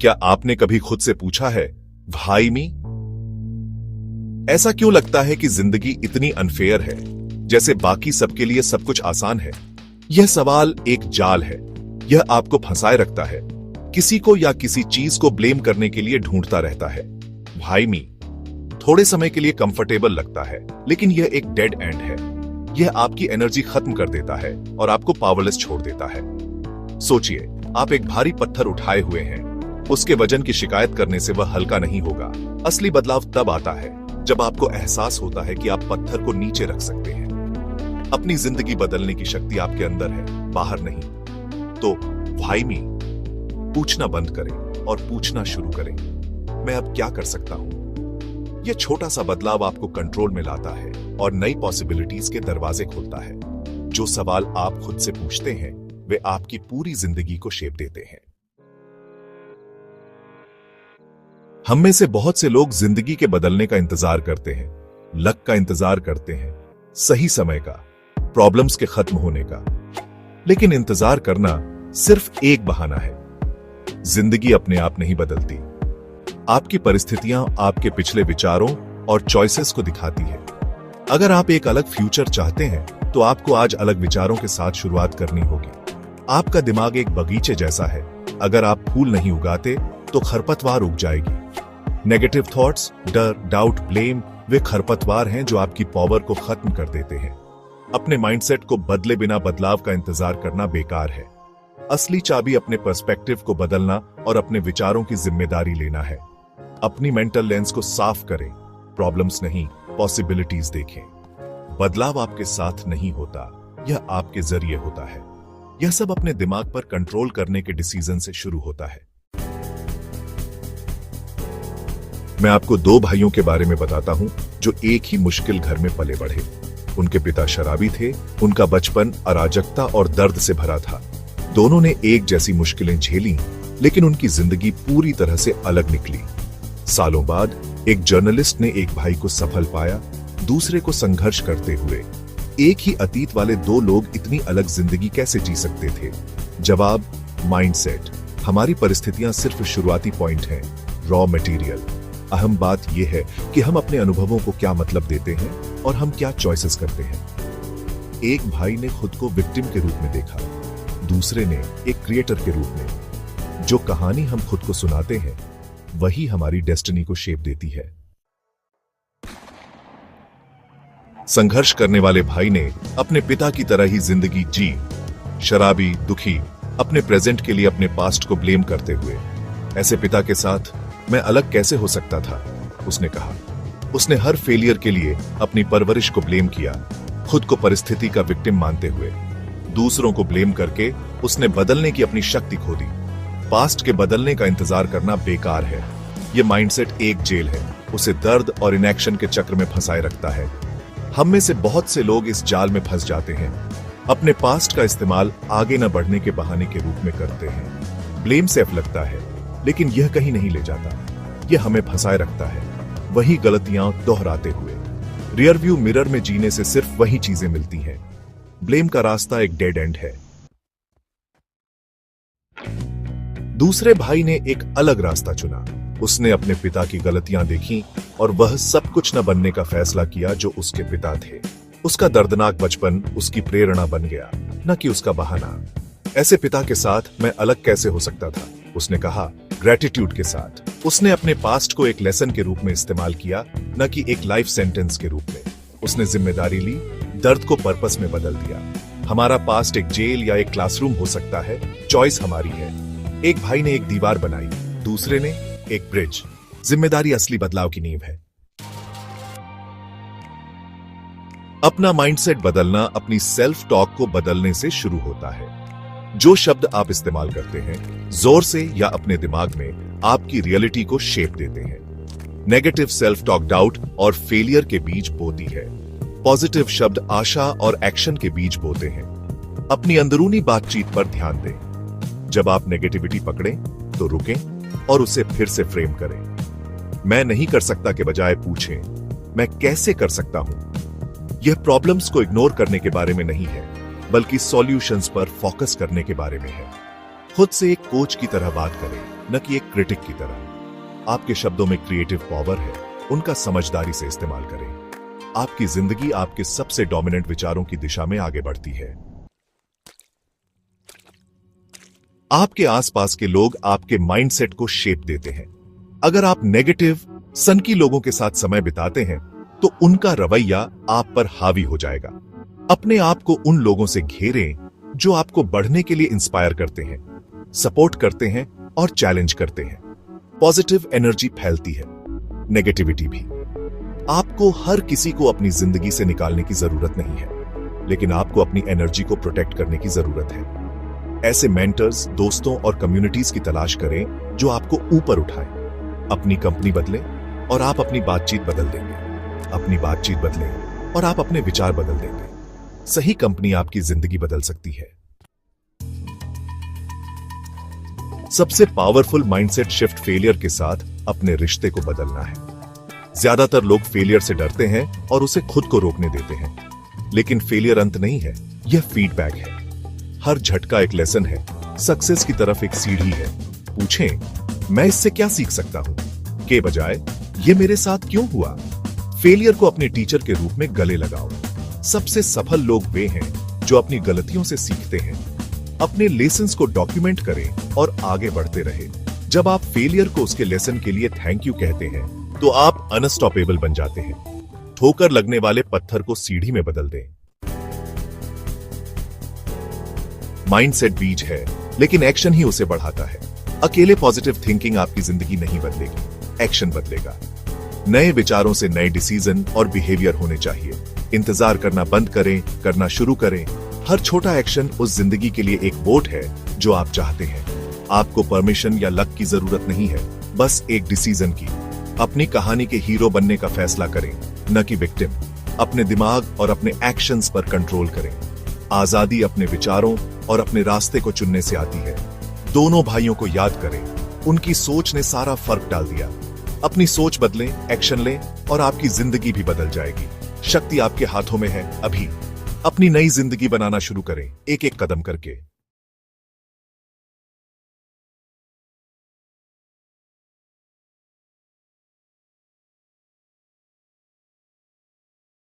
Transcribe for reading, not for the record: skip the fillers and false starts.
क्या आपने कभी खुद से पूछा है, भाई मी, ऐसा क्यों लगता है कि जिंदगी इतनी अनफेयर है, जैसे बाकी सबके लिए सब कुछ आसान है? यह सवाल एक जाल है। यह आपको फंसाए रखता है, किसी को या किसी चीज को ब्लेम करने के लिए ढूंढता रहता है। भाई मी थोड़े समय के लिए कंफर्टेबल लगता है, लेकिन यह एक डेड एंड है। यह आपकी एनर्जी खत्म कर देता है और आपको पावरलेस छोड़ देता है। सोचिए, आप एक भारी पत्थर उठाए हुए हैं। उसके वजन की शिकायत करने से वह हल्का नहीं होगा। असली बदलाव तब आता है जब आपको एहसास होता है कि आप पत्थर को नीचे रख सकते हैं। अपनी जिंदगी बदलने की शक्ति आपके अंदर है, बाहर नहीं। तो भाई मी, पूछना बंद करें और पूछना शुरू करें, मैं अब क्या कर सकता हूं? यह छोटा सा बदलाव आपको कंट्रोल में लाता है और नई पॉसिबिलिटीज के दरवाजे खोलता है। जो सवाल आप खुद से पूछते हैं, वे आपकी पूरी जिंदगी को शेप देते हैं। हम में से बहुत से लोग जिंदगी के बदलने का इंतजार करते हैं, लक का इंतजार करते हैं, सही समय का, प्रॉब्लम्स के खत्म होने का। लेकिन इंतजार करना सिर्फ एक बहाना है। जिंदगी अपने आप नहीं बदलती। आपकी परिस्थितियां आपके पिछले विचारों और चॉइसेस को दिखाती है। अगर आप एक अलग फ्यूचर चाहते हैं, तो आपको आज अलग विचारों के साथ शुरुआत करनी होगी। आपका दिमाग एक बगीचे जैसा है। अगर आप फूल नहीं उगाते, तो खरपतवार उग जाएगी। नेगेटिव थॉट्स, डर, डाउट, ब्लेम, वे खरपतवार हैं जो आपकी पावर को खत्म कर देते हैं। अपने माइंडसेट को बदले बिना बदलाव का इंतजार करना बेकार है। असली चाबी अपने पर्सपेक्टिव को बदलना और अपने विचारों की जिम्मेदारी लेना है। अपनी मेंटल लेंस को साफ करें, प्रॉब्लम्स नहीं, पॉसिबिलिटीज देखें। बदलाव आपके साथ नहीं होता, यह आपके जरिए होता है। यह सब अपने दिमाग पर कंट्रोल करने के डिसीजन से शुरू होता है। मैं आपको दो भाइयों के बारे में बताता हूं जो एक ही मुश्किल घर में पले बढ़े। उनके पिता शराबी थे। उनका बचपन अराजकता और दर्द से भरा था। दोनों ने एक जैसी मुश्किलें झेली, लेकिन उनकी जिंदगी पूरी तरह से अलग निकली। सालों बाद एक जर्नलिस्ट ने एक भाई को सफल पाया, दूसरे को संघर्ष करते हुए। एक ही अतीत वाले दो लोग इतनी अलग जिंदगी कैसे जी सकते थे? जवाब, माइंडसेट। हमारी परिस्थितियां सिर्फ शुरुआती पॉइंट हैं, रॉ मटेरियल। अहम बात यह है कि हम अपने अनुभवों को क्या मतलब देते हैं और हम क्या चॉइसेस करते हैं। एक भाई ने खुद को विक्टिम के रूप में देखा, दूसरे ने एक क्रिएटर के रूप में। जो कहानी हम खुद को सुनाते हैं, वही हमारी डेस्टिनी को शेप देती है। संघर्ष करने वाले भाई ने अपने पिता की तरह ही जिंदगी जी, शराबी, दुखी, अपने प्रेजेंट के लिए अपने पास्ट को ब्लेम करते हुए। ऐसे पिता के साथ मैं अलग कैसे हो सकता था, उसने कहा। उसने हर फेलियर के लिए अपनी परवरिश को ब्लेम किया, खुद को परिस्थिति का विक्टिम मानते हुए। दूसरों को ब्लेम करके उसने बदलने की अपनी शक्ति खो दी। पास्ट के बदलने का इंतजार करना बेकार है। यह माइंडसेट एक जेल है, उसे दर्द और इनएक्शन के चक्र में फंसाए रखता है। हम में से बहुत से लोग इस जाल में फंस जाते हैं। अपने पास्ट का इस्तेमाल आगे न बढ़ने के बहाने के रूप में करते हैं। ब्लेम सेफ लगता है, लेकिन यह कहीं नहीं ले जाता। यह हमें फंसाए रखता है, वही गलतियां दोहराते हुए। रियर व्यू मिरर में जीने से सिर्फ वही चीजें मिलती हैं। ब्लेम का रास्ता एक डेड एंड है। दूसरे भाई ने एक अलग रास्ता चुना। उसने अपने पिता की गलतियां देखी और वह सब कुछ न बनने का फैसला किया जो उसके पिता थे। उसका दर्दनाक बचपन उसकी प्रेरणा बन गया, न कि उसका बहाना। ऐसे पिता के साथ मैं अलग कैसे हो सकता था, उसने कहा, ग्रेटिट्यूड के साथ। उसने अपने पास्ट को एक लेसन के रूप में इस्तेमाल किया, न कि एक लाइफ सेंटेंस के रूप में। उसने जिम्मेदारी ली, दर्द को पर्पस में बदल दिया। हमारा पास्ट एक जेल या एक क्लासरूम हो सकता है, चॉइस हमारी है। एक भाई ने एक दीवार बनाई, दूसरे ने एक ब्रिज। जिम्मेदारी असली बदलाव की नींव है। अपना माइंडसेट बदलना अपनी सेल्फ टॉक को बदलने से शुरू होता है। जो शब्द आप इस्तेमाल करते हैं, जोर से या अपने दिमाग में, आपकी रियलिटी को शेप देते हैं। नेगेटिव सेल्फ टॉक डाउट और फेलियर के बीज बोती है। पॉजिटिव शब्द आशा और एक्शन के बीज बोते हैं। अपनी अंदरूनी बातचीत पर ध्यान दें। जब आप नेगेटिविटी पकड़ें, तो रुकें और उसे फिर से फ्रेम करें। मैं नहीं कर सकता के बजाय पूछें, मैं कैसे कर सकता हूं? यह प्रॉब्लम्स को इग्नोर करने के बारे में नहीं है, बल्कि सॉल्यूशंस पर फोकस करने के बारे में है। खुद से एक कोच की तरह बात करें। न कि एक क्रिटिक की तरह। आपके शब्दों में क्रिएटिव पावर है, उनका समझदारी से इस्तेमाल करें। आपकी जिंदगी आपके सबसे डोमिनेंट विचारों की दिशा में आगे बढ़ती है। आपके आसपास के लोग आपके माइंडसेट को शेप देते हैं। अगर आप नेगेटिव, सनकी लोगों के साथ समय बिताते हैं तो उनका रवैया आप पर हावी हो जाएगा। अपने आप को उन लोगों से घेरें जो आपको बढ़ने के लिए इंस्पायर करते हैं, सपोर्ट करते हैं और चैलेंज करते हैं। पॉजिटिव एनर्जी फैलती है, नेगेटिविटी भी। आपको हर किसी को अपनी जिंदगी से निकालने की जरूरत नहीं है, लेकिन आपको अपनी एनर्जी को प्रोटेक्ट करने की जरूरत है। ऐसे मेंटर्स, दोस्तों और कम्युनिटीज की तलाश करें जो आपको ऊपर उठाएं। अपनी कंपनी बदलें और आप अपनी बातचीत बदल देंगे। अपनी बातचीत बदलें और आप अपने विचार बदल देंगे। सही कंपनी आपकी जिंदगी बदल सकती है। सबसे पावरफुल माइंडसेट शिफ्ट फेलियर के साथ अपने रिश्ते को बदलना है। ज्यादातर लोग फेलियर से डरते हैं और उसे खुद को रोकने देते हैं, लेकिन फेलियर अंत नहीं है, यह फीडबैक है। हर झटका एक लेसन है, सक्सेस की तरफ एक सीढ़ी है। पूछें, मैं इससे क्या सीख सकता हूं, के बजाय ये मेरे साथ क्यों हुआ। फेलियर को अपने टीचर के रूप में गले लगाओ। सबसे सफल लोग वे हैं जो अपनी गलतियों से सीखते हैं। अपने लेसन्स को डॉक्यूमेंट करें और आगे बढ़ते रहे। जब आप फेलियर को उसके लेसन के लिए थैंक यू कहते हैं तो आप अनस्टॉपेबल बन जाते हैं। ठोकर लगने वाले पत्थर को सीढ़ी में बदल दें। माइंडसेट बीज है, लेकिन एक्शन ही उसे बढ़ाता है। अकेले पॉजिटिव थिंकिंग आपकी जिंदगी नहीं बदलेगी, एक्शन बदलेगा। नए विचारों से नए डिसीजन और बिहेवियर होने चाहिए। इंतजार करना बंद करें, करना शुरू करें। हर छोटा एक्शन उस जिंदगी के लिए एक वोट है जो आप चाहते हैं। आपको परमिशन या लक की जरूरत नहीं है, बस एक डिसीजन की। अपनी कहानी के हीरो बनने का फैसला करें, न कि विक्टिम। अपने दिमाग और अपने एक्शंस पर कंट्रोल करें। आजादी अपने विचारों और अपने रास्ते को चुनने से आती है। दोनों भाइयों को याद करें, उनकी सोच ने सारा फर्क डाल दिया। अपनी सोच बदलें, एक्शन लें और आपकी जिंदगी भी बदल जाएगी। शक्ति आपके हाथों में है। अभी अपनी नई जिंदगी बनाना शुरू करें, एक एक कदम करके।